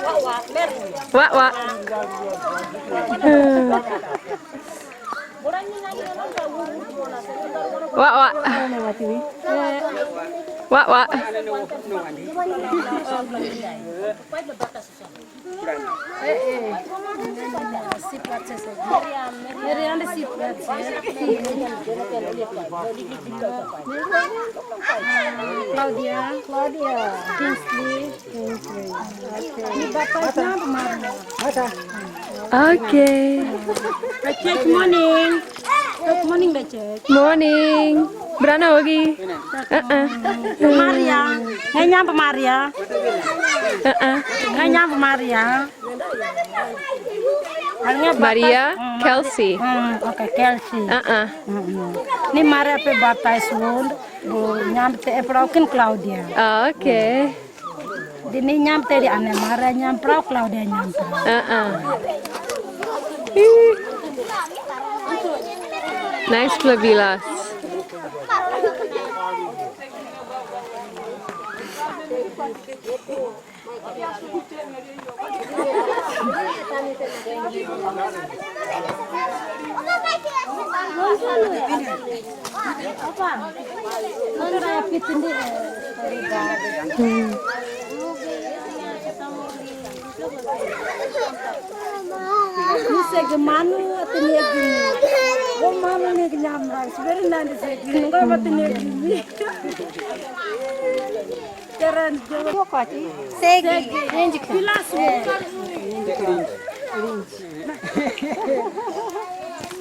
Wak wak. Wak wak. Wak wak. Claudia, Kingsley. Ini bapaknya Okay. Good morning. Good morning, Becek. Morning. Berana lagi? Maria. Nganya apa Maria? Nganya apa Maria? Maria, Kelsey. Oke, Kelsey. Ini Maria pe baptis wound. Nyampe eprokin Claudia. Okay. Dini nyampe di ane Maria nyampe Claudia nyampe. Nice flabilas. Bisa gemanu atau nih gini? Oh mana nih nyamrak? Sebenarnya nanti saya gini nggak apa nih gini? Keren jauh. Segi. Pilas.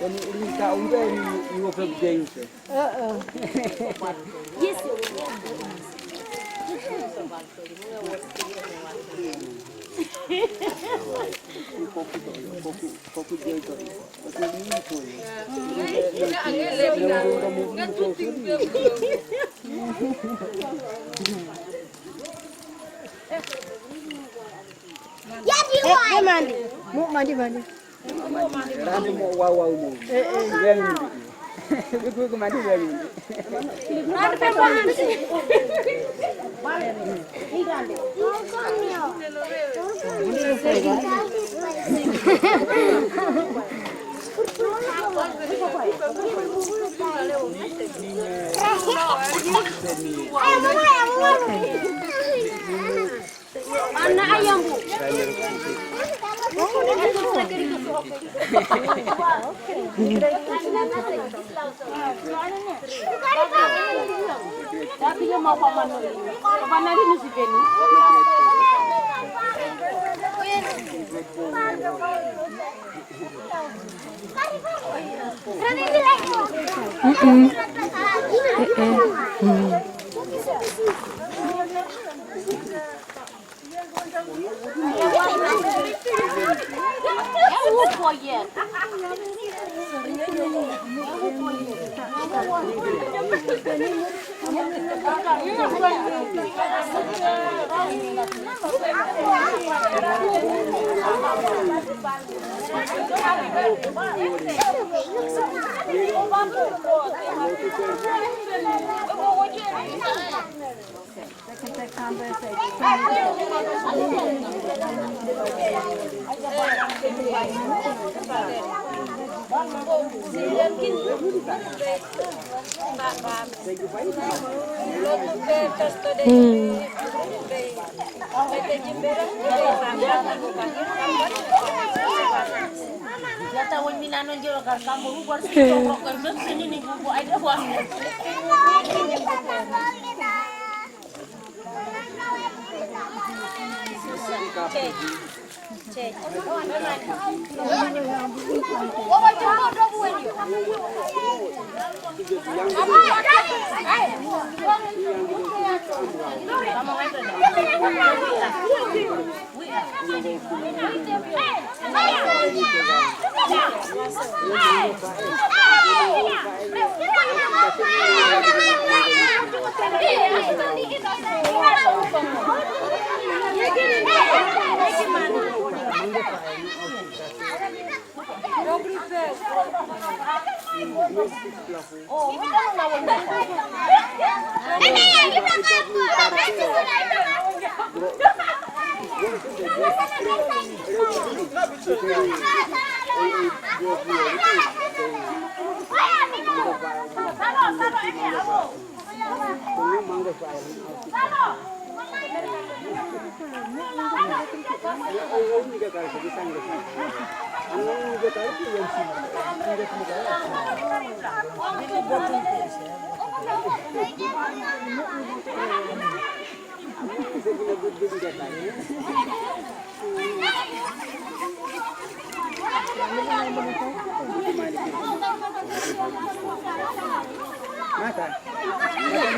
Ini kau udah ini mau kerja itu. Yes. Mandi. Mau mandi. Nanti mau wow mau. Itu kemana lagi? Anak ayam bu. Tapi dia mau paman dulu. Paman nanti musik ini.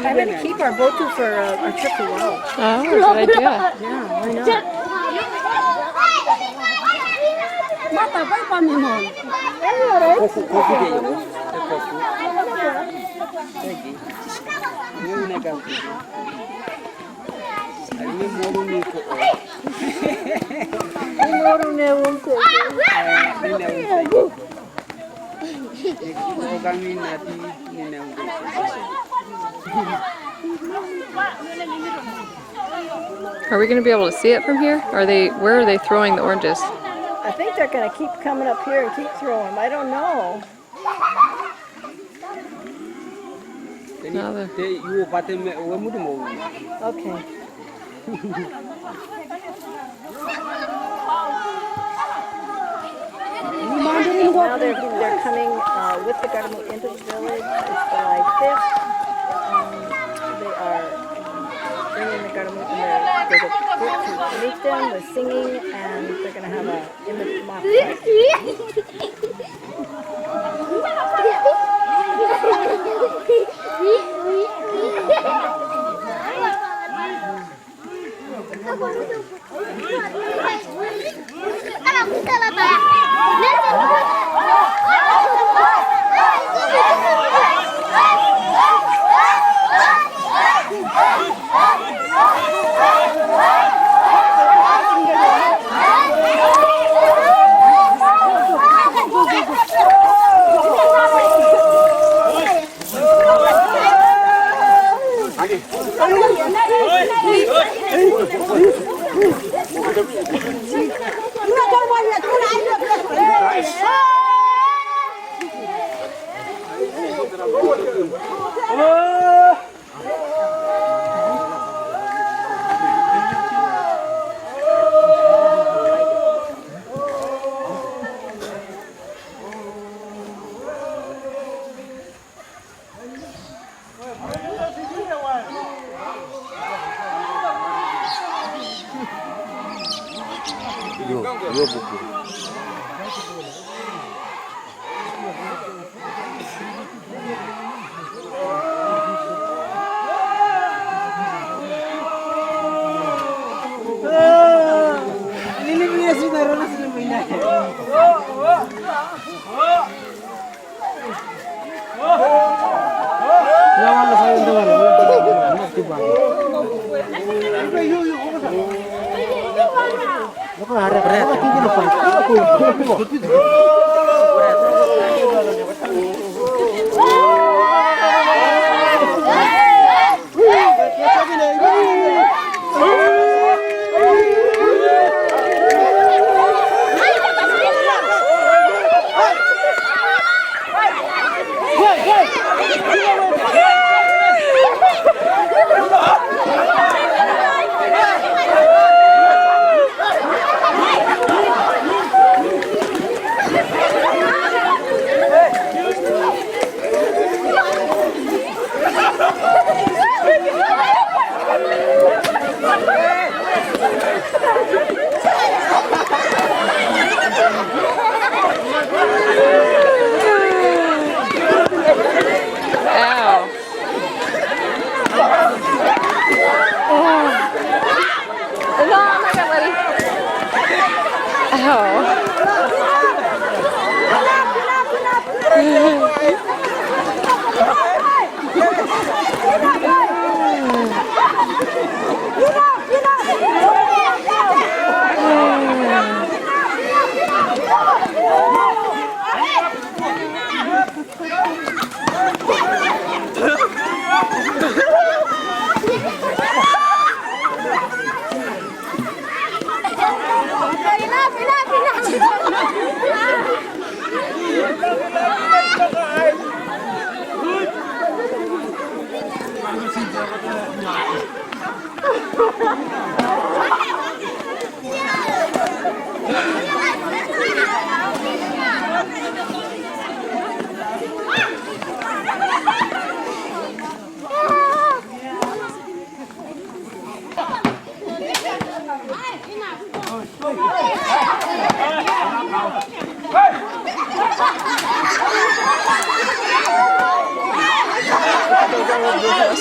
I'm going to keep our boat for our trip to Wow. Oh, good idea. Yeah, why not? Mata, vai para mim, mano. Are we going to be able to see it from here? Where are they throwing the oranges? I think they're going to keep coming up here and keep throwing them. I don't know. Okay. Now they're coming with the Garamut into the village. It's July 5th. They are bringing the Garamut and there's a group to meet them with singing, and they're going to have a image mock fight.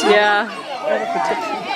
Yeah.